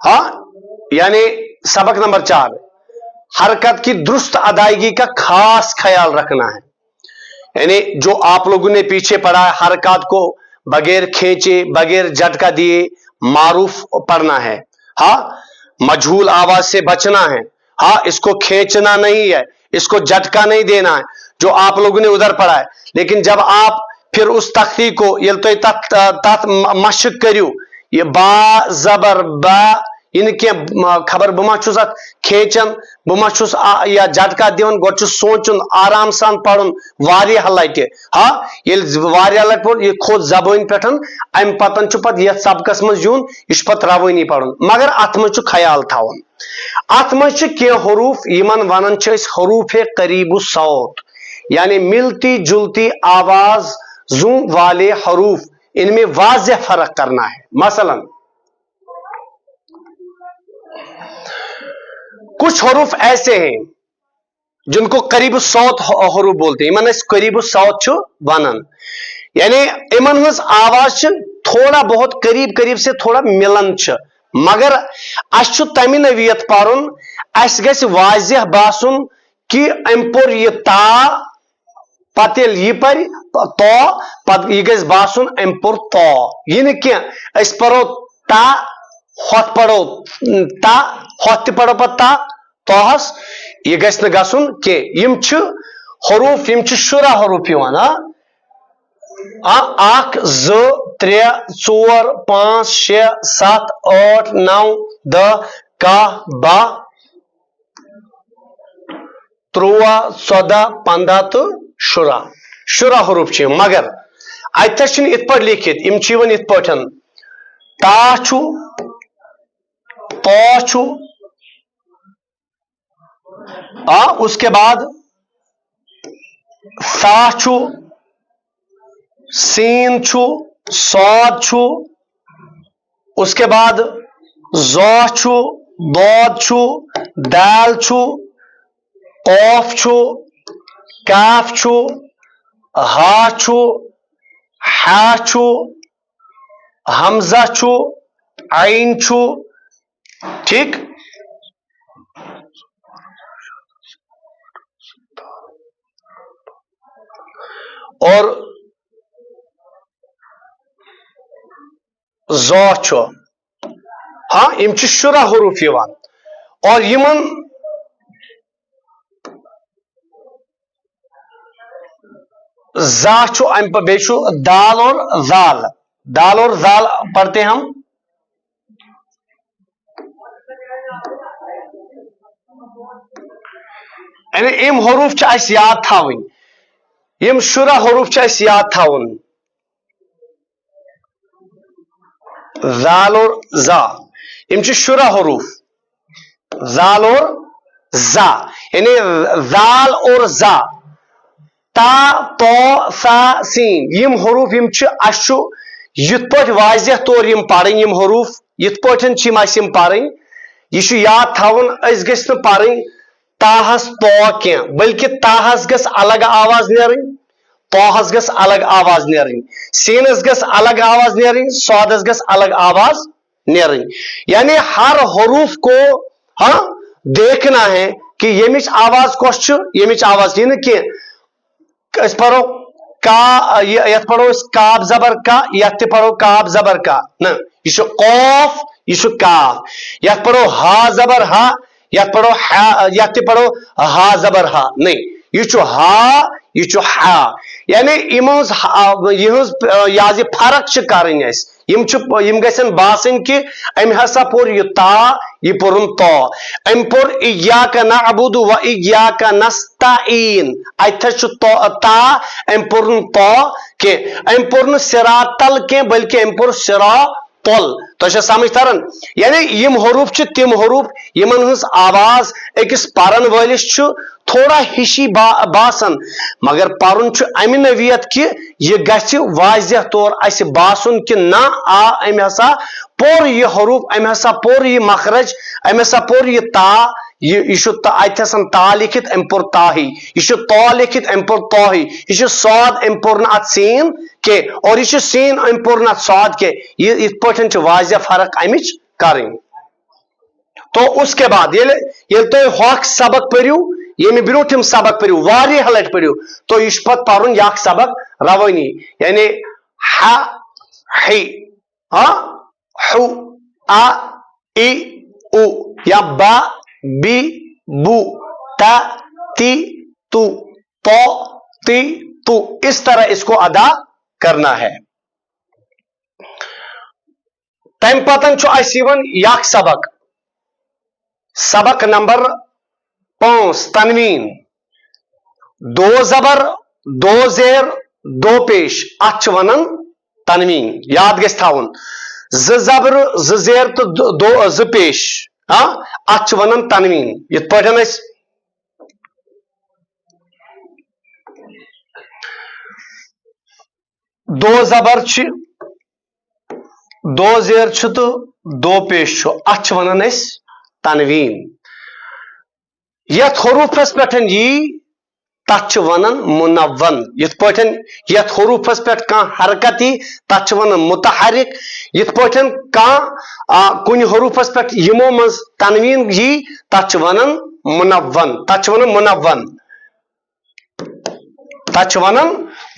हाँ, यानी सबक नंबर 4, हरकत की दुरुस्त अदायगी का खास ख्याल रखना है। यानी जो आप लोगों ने पीछे पढ़ा है, हरकत को बगैर खींचे, बगैर झटका दिए मारूफ पढ़ना है। हाँ, मजहूल आवाज से बचना है। हाँ, इसको खींचना नहीं है, इसको झटका नहीं देना है, जो आप लोगों ने उधर पढ़ा है। लेकिन जब आप फिर उस तख्ती को ये तो तथ मशक करियो, ये बा जबर बा इनके खबर बुमा छुस अत खेचन बुमा छुस या झटका दिवन गोचु सोचुन आराम सान पढ़ुन वारिया लटि। हाँ, ये वारिया लट पढ़ ये खोद जबान पेठन अम पतन छु पत यथ सबकस मज यून इस पत रवानी पढ़ुन, मगर अत मज छु ख्याल थावन। अत मज छु के हरूफ यमन वनन छ इस हरूफ करीब सौत, यानी मिलती जुलती आवाज जू वाले हरूफ, इनमें वाज़ेह फर्क करना है। मसलन कुछ हरूफ ऐसे हैं जिनको करीब सौत हरूफ बोलते हैं, इमन करीब सौत छु वनन, यानी इमन हज आवाज थोड़ा बहुत करीब करीब से थोड़ा मिलन छ, मगर अस तमि नवियत पारुन अस गस वाज़ेह बासुन कि अम पोर ये ता पत ये पर तो पत ये गस बासुन अम पोर तो ये न क्या अस पढ़ो ता होत पढ़ो ता होत पढ़ो पता तोहस, ये गस न गसुन के यम छु हरूफ यम छु शुरा हरूफ यवान। अख ज त्रे चोर पांच शे सत आठ नौ दह कह बाह 13 14 15 तो शुरा हरूफ छु, मगर अतस इत पर लिखित यम छु इत पठन ता छु तो छु, उसके बाद सा छु, सीन छु, सौद छु, उसके बाद ज़ो छु, दौद छु, दाल छु, कौफ छु, काफ छु, हा छु, हा छु, हमजा छु, आइन छु। ठीक, और ज़ो छु। हाँ, यम छु शुरा हरूफ यवान, और यमन जा छु अम बेशु दाल और जाल, दाल और जाल पढ़ते हैं हम। इम हरूफ च अस याद थावन, यम शुरा हरूफ च अस याद थावन, जाल और जा यम च शुरा हरूफ, जाल और जा, यानी जाल और जा ता तो सा सीन यम हरूफ यम च अस यथ पट वाज़ेह तौर यम पढ़न, यम हरूफ यथ पटन च यम पढ़न, यह याद थावन अस गस न पढ़न ताहस तो क्या, बल्कि ताहस गस अलग आवाज नेरन, तोहस गस अलग आवाज नेरन, सीनस गस अलग आवाज नेरन, सौदस गस अलग आवाज नेरन। यानी हर हरूफ को हाँ देखना है कि यमिच आवाज कस यमिच आवाज यह कि पढ़ो का, यथ पढ़ो काब जबर का, यथ पढ़ो काब जबर का न, यह कौफ यह काफ, यथ पढ़ो हा जबर हा, यथ पढ़ो हा, यथ पढ़ो हा जबर हा नहीं, यह हा यह हा, यानी यह फर्क करें यम गसन बासन कि अम हसा पोर यह ता यह पोरुन तो, अम पोर इय्याका नअबुदु व इय्याका नस्तईन, अथस तो ता अम पोरुन तो के अम पोरुन सिरातल के, बल्कि अम पोर सिरा तल, तो समझ तरन। यानी यम हरूफ तिम हरूफ यमन हज आवाज अकिस परन वलिस थोड़ा हिशी बासन, मगर पर्न अमि नवियत कि यह गि वाज़ेह तौर अस बासन कि ना आ अम हसा पोर यह हरूफ, अम हसा पोर यह मखरज, अम हसा पोर यह ता, यह अथन ता लिखित अम पोर ताही, यह तो लिखित अम पोर तोही, यह सौद अम पोर अत सीन के, और यह सीन अम पोर अत सौद के, इत पे वाज़ेह फर्क अमिच करें। तो उसके बाद ये तो हक सबक पढ़ियो ये ब्रोठम सबक पढ़ियो वारिया लट पढ़ियो तो यह पत पर्न यह सबक रवानी यानी ह ही हु आ इ उ या बा बी बू ता ती तू पो ती तू इस तरह इसको अदा करना है। तम पतन यह सबक सबक नंबर 5 तनवीन 2 जबर 2 जेर 2 पेश अत वनन तनवीन याद गस थाउन 2 जबर 2 जेर तो 2 पेश अत वनन तनवीन यथ पठन 2 जबर 2 जेर तो 2 पेश अत वनन तनवीन यथ हरूफस पे तथ वनन मुनव्वन यथ पठन यथ हरूफस पे हरकत तथ वनन मुतहरिक यथ पठन कुन हरूफस पे यमो मज तनवीन तथ वनन मुनव्वन तथ वनन मुनव्वन तथ वनन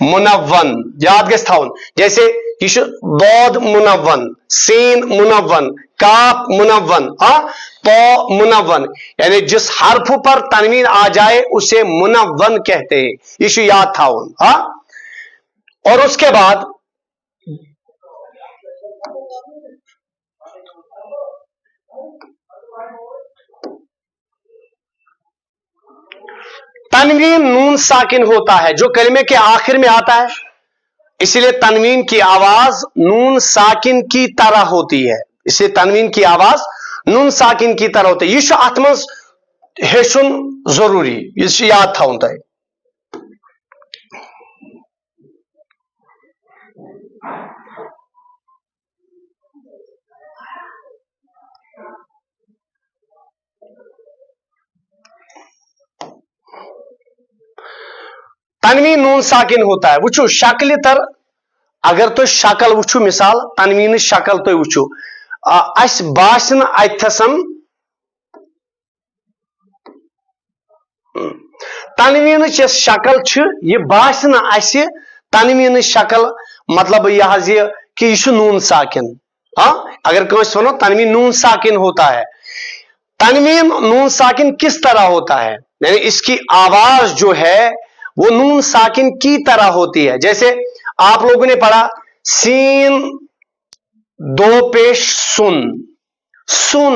मुनव्वन याद गस थाउन जैसे यह दौद मुनव्वन सीन मुनव्वन काफ मुनव्वन तो मुनव्वन यानी जिस हर्फ पर तनवीन आ जाए उसे मुनव्वन कहते हैं इसे याद था और उसके बाद तनवीन नून साकिन होता है जो कलमे के आखिर में आता है इसलिए तनवीन की आवाज नून साकिन की तरह होती है इसलिए तनवीन की आवाज नून साकिन की तरह होती है यह अत मज हेचुन जरूरी यह याद थाउन तय तनवीन नून साकिन होता है वुचु शक्ल तर अगर तो शक्ल वुचु मिसाल तनवीन शक्ल तो वुचु अस बासन अथसन तनवीन शक्ल यह बासन अस तनवीन शक्ल मतलब यह कि यह नून साकिन अगर कस वनो तनवीन नून साकिन होता है तनवीन नून साकिन किस तरह होता है यानी इसकी आवाज जो है वो नून साकिन की तरह होती है जैसे आप लोगों ने पढ़ा सीन 2 पेश सुन सुन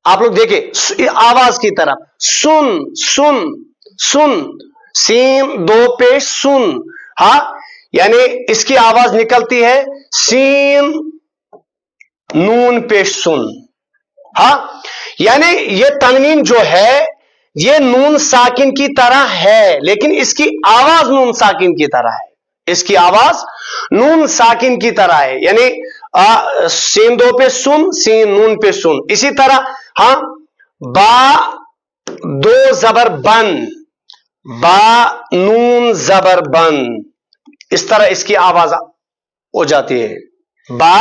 आप लोग देखे आवाज की तरह सुन सुन सुन सीन 2 पेश सुन यानी इसकी आवाज निकलती है सीन नून पेश सुन यानी ये तनवीन जो है ये नून साकिन की तरह है लेकिन इसकी आवाज नून साकिन की तरह है इसकी आवाज नून साकिन की तरह है यानी सीन 2 पे सुन सीन नून पे सुन इसी तरह बा 2 जबर बन बा नून जबर बन इस तरह इसकी आवाज हो जाती है बा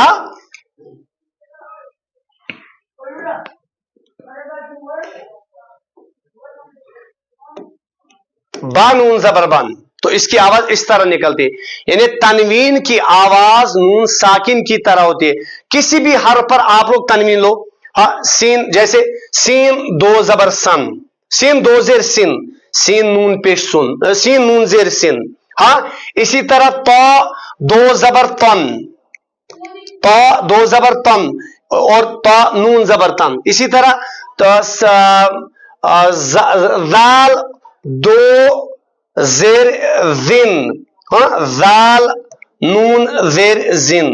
नून जबर बन तो इसकी आवाज इस तरह निकलती है यानी तनवीन की आवाज नून साकिन की तरह होती है किसी भी हर्फ पर आप लोग तनवीन लो सीन जैसे सीन 2 जबर सन सीन 2 जेर सिन सीन नून पेश सुन सीन नून जेर सिन इसी तरह तो 2 जबर तन तो 2 जबर तन और तो नून जबर तन इसी तरह तो जाल 2 जेर जिन जाल नून जेर जिन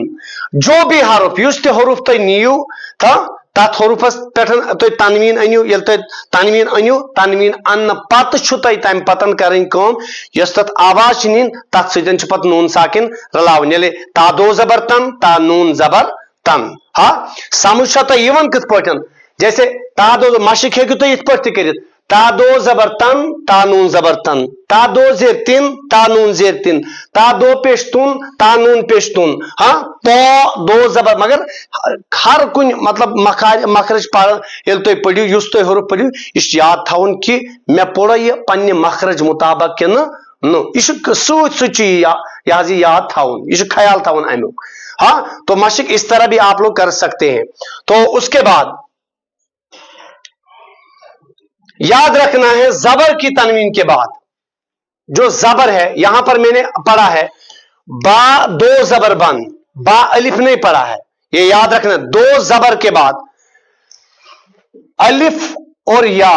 जो भी हरुफ युस ते हरुफ तो नीयू था तथ हरुफस पे तो तनवीन अनियो यल तो तनवीन अनियो तनवीन अन्न पत छु तो तम पतन करन कम यस तथ आवाज नीन तथ सतन छु पत नून साकिन रलावन यले ता 2 जबर तन ता नून जबर तन समझ तो यवन कित पटन जैसे ता 2 मशिक हेकु तो इत पट करित تا دو زبر تن تا نون زبر تن تا دو زیر تین تا نون زیر تین تا دو پیش تون تا نون پیش تون ہاں تو دو زبر مگر ہر کن مطلب مخرج یل تھی پڑھو اس تھی حروف پڑھو یہ یاد تھاون کہ مے پوڑا یہ پنہ مخرج مطابق کہ یہ ست یاد تھاون یہ خیال تھاون امیک ہاں تو مشق اس طرح بھی آپ لوگ کر سکتے ہیں. تو اس کے بعد یاد رکھنا ہے زبر کی تنوین کے بعد جو زبر ہے یہاں پر میں نے پڑھا ہے با دو زبر بند با الف نہیں پڑھا ہے یہ یاد رکھنا دو زبر کے بعد الف اور یا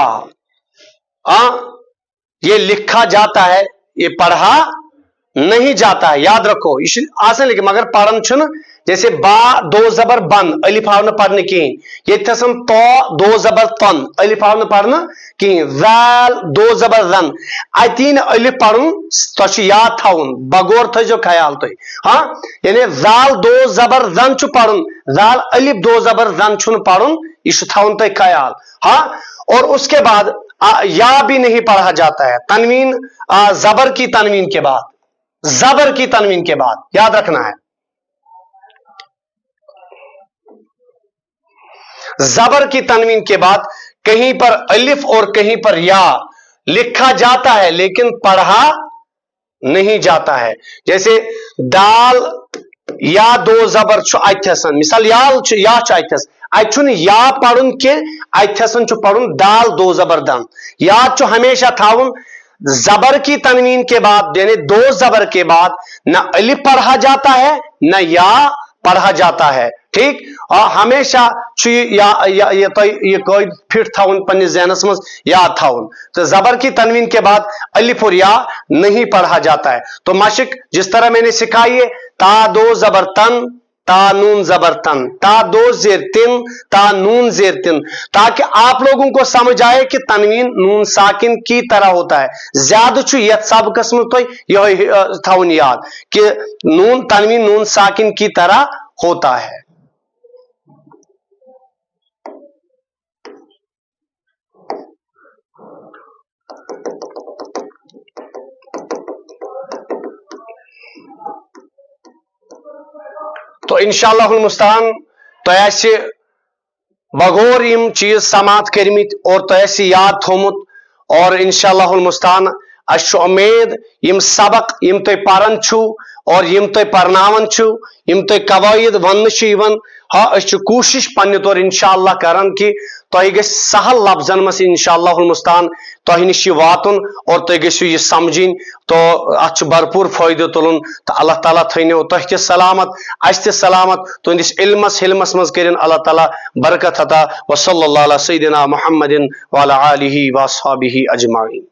یہ لکھا جاتا ہے یہ پڑھا نہیں جاتا ہے یاد رکھو یہ آسان لیکن مگر پڑھن چھن جیسے با دو زبر بند الف آو نہ پڑھنے کہیں یہ تھسن تو دو زبر تن الف آو نہ پڑھنا کہیں ذال دو زبر رن اتین الف پڑھن تو یاد تھاون بغور تھا جو خیال تو ہاں یعنی ذال دو زبر رن چھ پڑھن ذال الف دو زبر رن چھن پڑھن یہ تھاون تو خیال ہاں. اور اس کے بعد یا بھی نہیں پڑھا جاتا ہے تنوین زبر کی تنوین کے بعد زبر کی تنوین کے بعد یاد رکھنا ہے زبر کی تنوین کے بعد کہیں پر الف اور کہیں پر یا لکھا جاتا ہے لیکن پڑھا نہیں جاتا ہے جیسے دال یا دو زبر اتھسن مثال یا اتھس اتھن یا پڑھن کہ اتھسن پڑھن دال دو زبر دن یاد ہمیشہ تھاون زبر کی تنوین کے بعد یعنی دو زبر کے بعد نہ الف پڑھا جاتا ہے نہ یا پڑھا جاتا ہے ٹھیک اور ہمیشہ یہ قید پھٹ تھاون پنس ذہنس مز یاد تھاون تو زبر کی تنوین کے بعد الف اور یا نہیں پڑھا جاتا ہے. تو مشق جس طرح میں نے سکھائی ہے تا دو زبر تن تا نون زبر تن تا دو زیر تن تا نون زیر تن تاکہ آپ لوگوں کو سمجھ آئے کہ تنوین نون ساکن کی طرح ہوتا ہے زیادہ یت سبقس مز تو یہ تھاون یاد کہ تنوین نون ساکن کی طرح ہوتا ہے. تو انشاءاللہ المستعان تو ایسے بغور یم چیز سماعت کرمت اور تو ایسے یاد تھومت اور انشاءاللہ المستعان اس امید یم سبق یم تو پرن چھو اور یم تو پرناون چھو یم تو قواعد ون چھ ہاں اس کوشش پنہ طور انشاءاللہ کرن کہ تہ گھ سہل لفظن مس انشاءاللہ المستعان تہ نش واتن اور تہ گھو یہ سمجھن تو ات بھرپور فائدہ تلن تو اللہ تعالیٰ تھنو تہ تہ سلامت اس تہ سلامت تہندس علمس حلمس مز کرن اللہ تعالیٰ برکت عطا وصلی اللہ علی سیدنا محمد وعلی آلہ واصحابہ اجمعین.